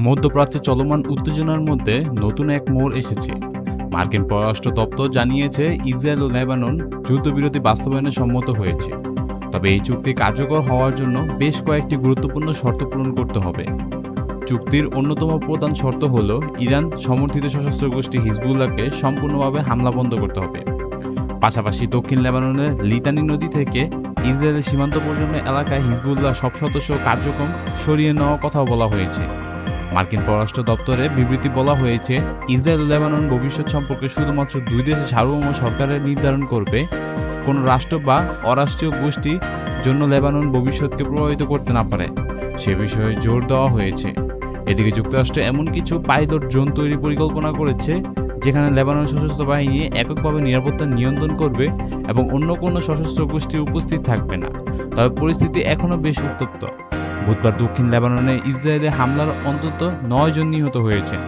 মধ্যপ্রাচ্যে চলমান উত্তেজনার মধ্যে নতুন এক মোড় এসেছে। মার্কিন পররাষ্ট্র দপ্তর জানিয়েছে ইসরায়েল ও লেবানন যুদ্ধবিরতি বাস্তবায়নে সম্মত হয়েছে। তবে এই চুক্তি কার্যকর হওয়ার জন্য বেশ কয়েকটি গুরুত্বপূর্ণ শর্ত পূরণ করতে হবে। চুক্তির অন্যতম প্রধান শর্ত হল ইরান সমর্থিত সশস্ত্র গোষ্ঠী হিজবুল্লাহকে সম্পূর্ণভাবে হামলা বন্ধ করতে হবে। পাশাপাশি দক্ষিণ লেবাননের লিতানি নদী থেকে ইসরায়েলের সীমান্ত পর্যন্ত এলাকায় হিজবুল্লাহ সব সদস্য কার্যক্রম সরিয়ে নেওয়ার কথাও বলা হয়েছে। মার্কিন পররাষ্ট্র দপ্তরে বিবৃতি বলা হয়েছে, ইসরায়েল ও লেবানন ভবিষ্যৎ সম্পর্কে শুধুমাত্র দুই দেশের সার্বভৌম সরকারের নির্ধারণ করবে। কোনো রাষ্ট্র বা অরাষ্ট্রীয় গোষ্ঠীর জন্য লেবানন ভবিষ্যৎকে প্রভাবিত করতে না পারে সে বিষয়ে জোর দেওয়া হয়েছে। এদিকে যুক্তরাষ্ট্র এমন কিছু পাইলট ড্রোন তৈরির পরিকল্পনা করেছে যেখানে লেবানন সশস্ত্র বাহিনী এককভাবে নিরাপত্তা নিয়ন্ত্রণ করবে এবং অন্য কোনো সশস্ত্র গোষ্ঠী উপস্থিত থাকবে না। তবে পরিস্থিতি এখনও বেশ উত্তপ্ত। বুধবার দক্ষিণ লেবাননে ইসরায়েলে হামলার অন্তত 9 জন নিহত হয়েছেন।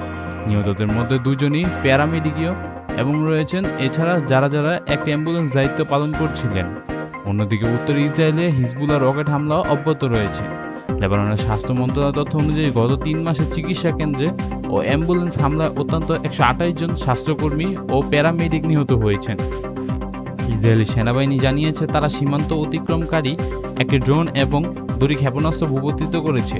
নিহতদের মধ্যে 2 জনই প্যারামেডিকীয় এবং রয়েছেন এছাড়া যারা একটি অ্যাম্বুলেন্স দায়িত্ব পালন করছিলেন। অন্যদিকে উত্তর ইসরায়েলে হিজবুল্লাহ রকেট হামলা অব্যাহত রয়েছে। লেবাননের স্বাস্থ্য মন্ত্রণালয়ের তথ্য অনুযায়ী গত 3 মাসে চিকিৎসা কেন্দ্রে ও অ্যাম্বুলেন্স হামলায় অত্যন্ত 128 জন স্বাস্থ্যকর্মী ও প্যারামেডিক নিহত হয়েছেন। ইসরায়েলি সেনাবাহিনী জানিয়েছে তারা সীমান্ত অতিক্রমকারী একটি ড্রোন এবং দুটি ক্ষেপণাস্ত্র ভূপাতিত করেছে।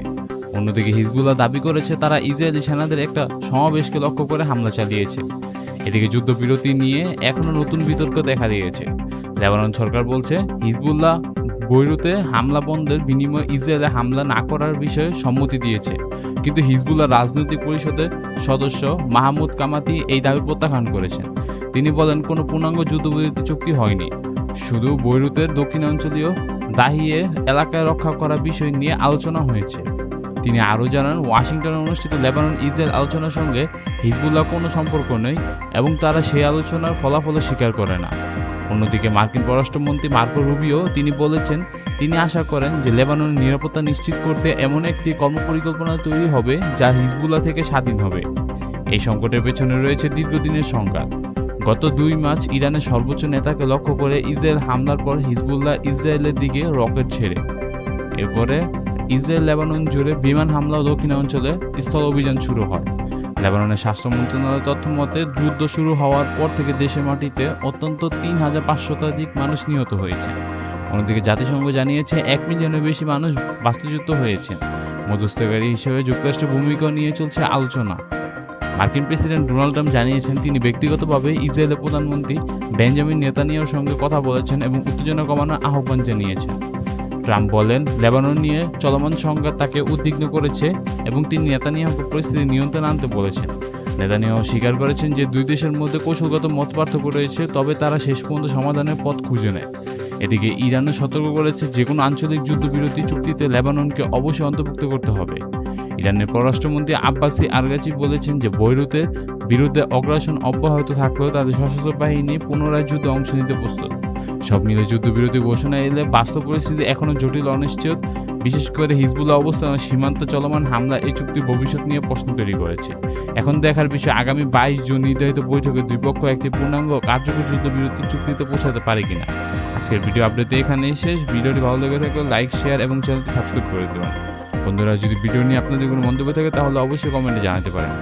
অন্যদিকে হিজবুল্লাহ দাবি করেছে তারা ইসরায়েলি সেনাদের একটা সমাবেশকে লক্ষ্য করে হামলা চালিয়েছে। এদিকে যুদ্ধবিরতি নিয়ে এখনও নতুন বিতর্ক দেখা দিয়েছে। লেবানন সরকার বলছে হিজবুল্লাহ বৈরুতে হামলা বন্ধের বিনিময়ে ইসরায়েলে হামলা না করার বিষয়ে সম্মতি দিয়েছে, কিন্তু হিজবুল্লাহ রাজনৈতিক পরিষদের সদস্য মাহমুদ কামাতি এই দাবি প্রত্যাখ্যান করেছেন। তিনি বলেন কোনো পূর্ণাঙ্গ যুদ্ধবিরতি চুক্তি হয়নি, শুধু বৈরুতের দক্ষিণাঞ্চলীয় দাহিয়ে এলাকায় রক্ষা করার বিষয় নিয়ে আলোচনা হয়েছে। তিনি আরও জানান, ওয়াশিংটনে অনুষ্ঠিত লেবানন ইসরায়েল আলোচনার সঙ্গে হিজবুল্লাহ কোনো সম্পর্ক নেই এবং তারা সেই আলোচনার ফলাফলও স্বীকার করে না। অন্যদিকে মার্কিন পররাষ্ট্রমন্ত্রী মার্কো রুবিও তিনি বলেছেন তিনি আশা করেন যে লেবাননের নিরাপত্তা নিশ্চিত করতে এমন একটি কর্মপরিকল্পনা তৈরি হবে যা হিজবুল্লাহ থেকে স্বাধীন হবে। এই সংকটের পেছনে রয়েছে দীর্ঘদিনের সংঘাত। গত 2 মার্চ ইরানের সর্বোচ্চ নেতাকে লক্ষ্য করে ইসরায়েল হামলার পর হিজবুল্লাহ ইসরায়েলের দিকে রকেট ছেড়ে। এরপরে ইসরায়েল লেবানন জুড়ে বিমান হামলা ও দক্ষিণাঞ্চলে স্থল অভিযান শুরু হয়। লেবাননের স্বাস্থ্য মন্ত্রণালয়ের তথ্য মতে যুদ্ধ শুরু হওয়ার পর থেকে দেশের মাটিতে অত্যন্ত 3500 মানুষ নিহত হয়েছে। অন্যদিকে জাতিসংঘ জানিয়েছে 1 মিলিয়নের বেশি মানুষ বাস্তুচ্যুত হয়েছে। মধ্যস্থকারী হিসেবে যুক্তরাষ্ট্রের ভূমিকা নিয়ে চলছে আলোচনা। মার্কিন প্রেসিডেন্ট ডোনাল্ড ট্রাম্প জানিয়েছেন তিনি ব্যক্তিগতভাবে ইসরায়েলের প্রধানমন্ত্রী বেঞ্জামিন নেতানিয়াহুর সঙ্গে কথা বলেছেন এবং উত্তেজনা কমানোর আহ্বান জানিয়েছেন। ট্রাম্প বলেন লেবানন নিয়ে চলমান সংঘাত তাকে উদ্বিগ্ন করেছে এবং তিনি নেতানিয়াহুকে পরিস্থিতি নিয়ন্ত্রণে আনতে বলেছেন। নেতানিয়াহু স্বীকার করেছেন যে 2 দেশের মধ্যে কৌশলগত মতপার্থক্য রয়েছে, তবে তারা শেষ পর্যন্ত সমাধানের পথ খুঁজে নেয়। এদিকে ইরানও সতর্ক করেছে যে কোনো আঞ্চলিক যুদ্ধবিরতি চুক্তিতে লেবাননকে অবশ্যই অন্তর্ভুক্ত করতে হবে। ইরানের পররাষ্ট্রমন্ত্রী আব্বাসি আরগাচি বলেছেন যে বৈরুতের বিরুদ্ধে অগ্রাসন অব্যাহত থাকলেও তাদের সশস্ত্র বাহিনী পুনরায় যুদ্ধে অংশ নিতে প্রস্তুত। সব মিলে যুদ্ধবিরতি ঘোষণা এলে বাস্তব পরিস্থিতি এখনও জটিল অনিশ্চিত, বিশেষ করে হিজবুল্লাহ অবস্থান সীমান্ত চলমান হামলা এই চুক্তির ভবিষ্যৎ নিয়ে প্রশ্ন তৈরি করেছে। এখন দেখার বিষয় আগামী 22 জুন নির্ধারিত বৈঠকে 2 পক্ষ একটি পূর্ণাঙ্গ কার্যকর যুদ্ধবিরতি চুক্তিতে পৌঁছাতে পারে কিনা। আজকের ভিডিও আপডেট এখানেই শেষ। ভিডিওটি ভালো লেগে থাকলে লাইক, শেয়ার এবং চ্যানেলটি সাবস্ক্রাইব করে দেবেন। বন্ধুরা, যদি ভিডিও নিয়ে আপনাদের কোনো মন্তব্য থাকে তাহলে অবশ্যই কমেন্টে জানাতে পারেন।